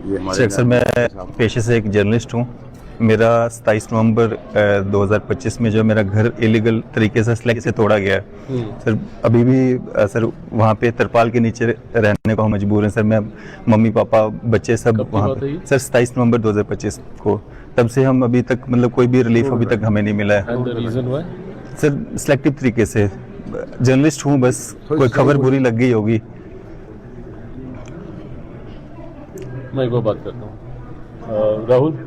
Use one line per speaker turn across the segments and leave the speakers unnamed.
Sir मैं पेशे से एक जर्नलिस्ट हूँ। मेरा 27 नवंबर 2025 में जो मेरा घर इलीगल तरीके से तोड़ा गया है सर। अभी भी सर वहाँ पे तरपाल के नीचे रहने को हम मजबूर हैं सर। मैं मम्मी पापा बच्चे सब वहाँ पे सर 27 नवंबर 2025 को। तब से हम अभी तक मतलब कोई भी रिलीफ अभी तक हमें नहीं मिला है सर। सिलेक्टिव तरीके से जर्नलिस्ट हूँ, बस कोई खबर बुरी लग गई होगी।
मैं एक बार बात करता हूँ। राहुल,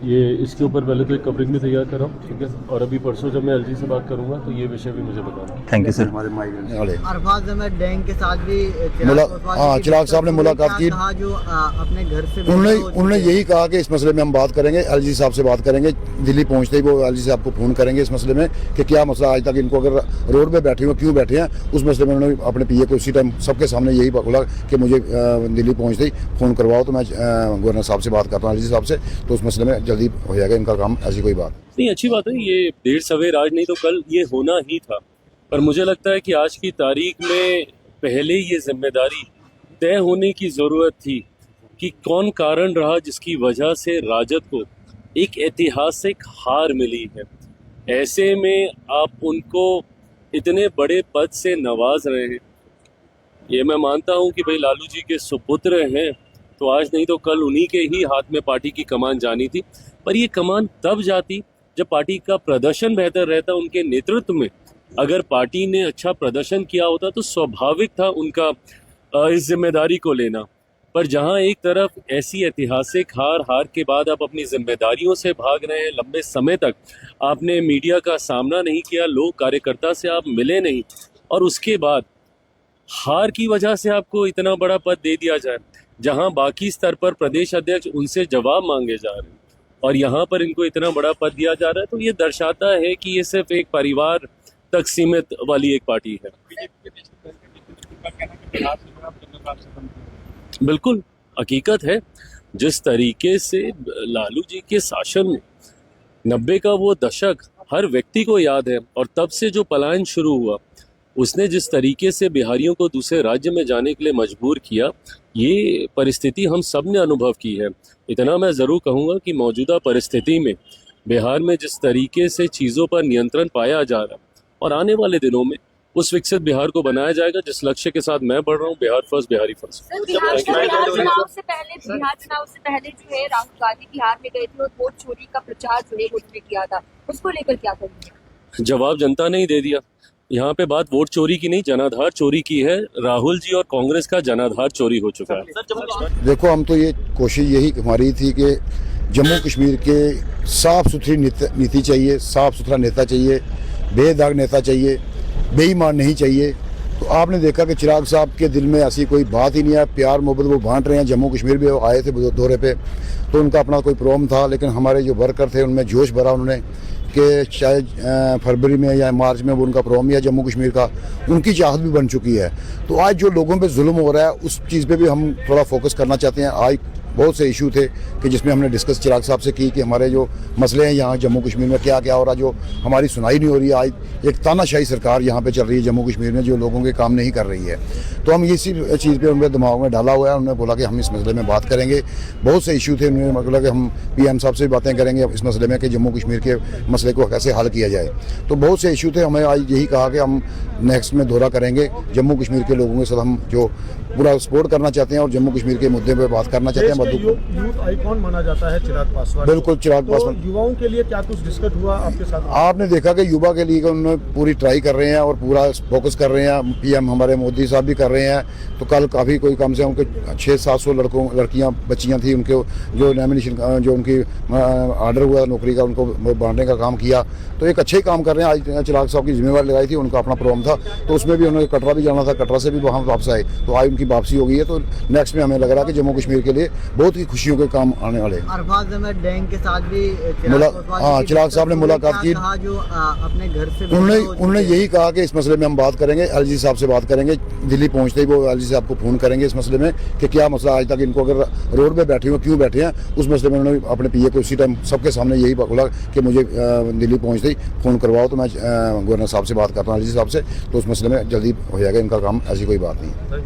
ये इसके ऊपर पहले तो एक कवरिंग भी तैयार कराओ, ठीक है? और अभी परसों जब मैं एलजी से बात करूंगा तो ये विषय भी मुझे बताना।
Thank you sir.
Arfaz Ahmed Dang के साथ भी
चिराग साहब ने मुलाकात की।
जो अपने घर से
उन्होंने यही कहा कि इस मसले में हम बात करेंगे, एलजी साहब से बात करेंगे। दिल्ली पहुंचते ही वो एलजी साहब को फोन करेंगे इस मसले में कि क्या मसला आज तक इनको अगर रोड पे बैठे हुए क्यों बैठे हैं। उस मसले में उन्होंने अपने पीए को उसी टाइम सबके सामने यही बोला कि मुझे दिल्ली पहुंचते ही फ़ोन करवाओ। तो मैं गवर्नर साहब से बात करता हूँ, एलजी साहब से, तो उस मसले में जल्दी हो जाएगा इनका काम। ऐसी कोई बात
नहीं, अच्छी बात है। ये देर सवेर आज नहीं तो कल ये होना ही था। पर मुझे लगता है कि आज की तारीख में पहले ये जिम्मेदारी तय होने की ज़रूरत थी कि कौन कारण रहा जिसकी वजह से राजद को एक ऐतिहासिक हार मिली है। ऐसे में आप उनको इतने बड़े पद से नवाज रहे हैं। ये मैं मानता हूं कि भाई लालू जी के सुपुत्र हैं, तो आज नहीं तो कल उन्हीं के ही हाथ में पार्टी की कमान जानी थी। पर ये कमान तब जाती जब पार्टी का प्रदर्शन बेहतर रहता उनके नेतृत्व में। अगर पार्टी ने अच्छा प्रदर्शन किया होता तो स्वाभाविक था उनका इस जिम्मेदारी को लेना। पर जहां एक तरफ ऐसी ऐतिहासिक हार के बाद आप अपनी जिम्मेदारियों से भाग रहे हैं, लंबे समय तक आपने मीडिया का सामना नहीं किया, लोग कार्यकर्ता से आप मिले नहीं, और उसके बाद हार की वजह से आपको इतना बड़ा पद दे दिया जाए, जहां बाकी स्तर पर प्रदेश अध्यक्ष उनसे जवाब मांगे जा रहे हैं और यहाँ पर इनको इतना बड़ा पद दिया जा रहा है, तो ये दर्शाता है कि ये सिर्फ एक परिवार तक सीमित वाली एक पार्टी है। बिल्कुल हकीकत है। जिस तरीके से लालू जी के शासन में 90 का वो दशक हर व्यक्ति को याद है, और तब से जो पलायन शुरू हुआ, उसने जिस तरीके से बिहारियों को दूसरे राज्य में जाने के लिए मजबूर किया, ये परिस्थिति हम सब ने अनुभव की है। इतना मैं ज़रूर कहूँगा कि मौजूदा परिस्थिति में बिहार में जिस तरीके से चीज़ों पर नियंत्रण पाया जा रहा है, और आने वाले दिनों में उस विकसित बिहार को बनाया जाएगा जिस लक्ष्य के साथ मैं बढ़ रहा हूँ, बिहार फर्स्ट, बिहारी फर्स्ट।
बिहार चुनाव से पहले जो है राहुल गांधी बिहार में गए थे और वोट चोरी का प्रचार जो है उन्होंने किया था, उसको लेकर क्या करेंगे?
जवाब जनता ने ही दे दिया। यहाँ पे बात वोट चोरी की नहीं, जनाधार चोरी की है। राहुल जी और कांग्रेस का जनाधार चोरी हो चुका है।
देखो, हम तो ये कोशिश यही हमारी थी कि जम्मू कश्मीर के साफ सुथरी नीति चाहिए, साफ सुथरा नेता चाहिए, बेदाग नेता चाहिए, बेईमान नहीं चाहिए। तो आपने देखा कि चिराग साहब के दिल में ऐसी कोई बात ही नहीं है। प्यार मोहब्बत वो बांट रहे हैं। जम्मू कश्मीर भी आए थे दौरे पे, तो उनका अपना कोई प्रॉब्लम था, लेकिन हमारे जो वर्कर थे उनमें जोश भरा उन्होंने कि शायद फरवरी में या मार्च में वो उनका प्रॉब्लम या जम्मू कश्मीर का उनकी चाहत भी बन चुकी है। तो आज जो लोगों पे जुल्म हो रहा है उस चीज़ पे भी हम थोड़ा फोकस करना चाहते हैं। आज बहुत से इशू थे कि जिसमें हमने डिस्कस चिराग साहब से की कि हमारे जो मसले हैं यहाँ जम्मू कश्मीर में क्या क्या हो रहा है, जो हमारी सुनाई नहीं हो रही है। आज एक तानाशाही सरकार यहाँ पे चल रही है जम्मू कश्मीर में, जो लोगों के काम नहीं कर रही है। तो हम इसी चीज़ पे उनके दिमाग में डाला हुआ है। उन्होंने बोला कि हम इस मसले में बात करेंगे। बहुत से इशू थे, उन्होंने बोला कि हम पीएम साहब से बातें करेंगे इस मसले में कि जम्मू कश्मीर के मसले को कैसे हल किया जाए। तो बहुत से इशू थे। हमें आज यही कहा कि हम नेक्स्ट में दौरा करेंगे जम्मू कश्मीर के लोगों के साथ, हम जो पूरा सपोर्ट करना चाहते हैं और जम्मू कश्मीर के मुद्दे पर बात करना चाहते हैं।
यूथ आइकॉन माना जाता है चिराग पासवान।
बिल्कुल, चिराग पासवान।
तो युवाओं के लिए क्या कुछ डिस्कस हुआ आपके साथ?
आपने देखा कि युवा के लिए उन्होंने पूरी ट्राई कर रहे हैं और पूरा फोकस कर रहे हैं। पीएम हमारे मोदी साहब भी कर रहे हैं। तो कल काफ़ी कोई कम से कम 600-700 लड़कियां बच्चियां थी, उनके जो नॉमिनेशन जो उनकी ऑर्डर हुआ नौकरी का, उनको बांटने का काम किया। तो एक अच्छे काम कर रहे हैं। आज चिराग साहब की जिम्मेवारी लगाई थी, उनका अपना प्रोग्राम था, तो उसमें भी उन्होंने कटरा भी जाना था, कटरा से भी वहाँ वापस आए। तो आज उनकी वापसी हो गई है। तो नेक्स्ट में हमें लग रहा है कि जम्मू कश्मीर के लिए बहुत ही खुशियों के काम आने वाले।
अरफाज अहमद डैंग के साथ भी
चिराग साहब ने मुलाकात की।
जो अपने घर से
उन्होंने यही कहा कि इस मसले में हम बात करेंगे, एलजी साहब से बात करेंगे। दिल्ली पहुंचते ही वो एलजी साहब को फोन करेंगे इस मसले में कि क्या मसला आज तक इनको अगर रोड पे बैठे हुए क्यों बैठे हैं। उस मसले में उन्होंने अपने पीए को उसी टाइम सबके सामने यही बोला कि मुझे दिल्ली पहुंचते ही फ़ोन करवाओ। तो मैं गवर्नर साहब से बात करता हूँ, एलजी साहब से, तो उस मसले में जल्दी हो जाएगा इनका काम। ऐसी कोई बात नहीं है।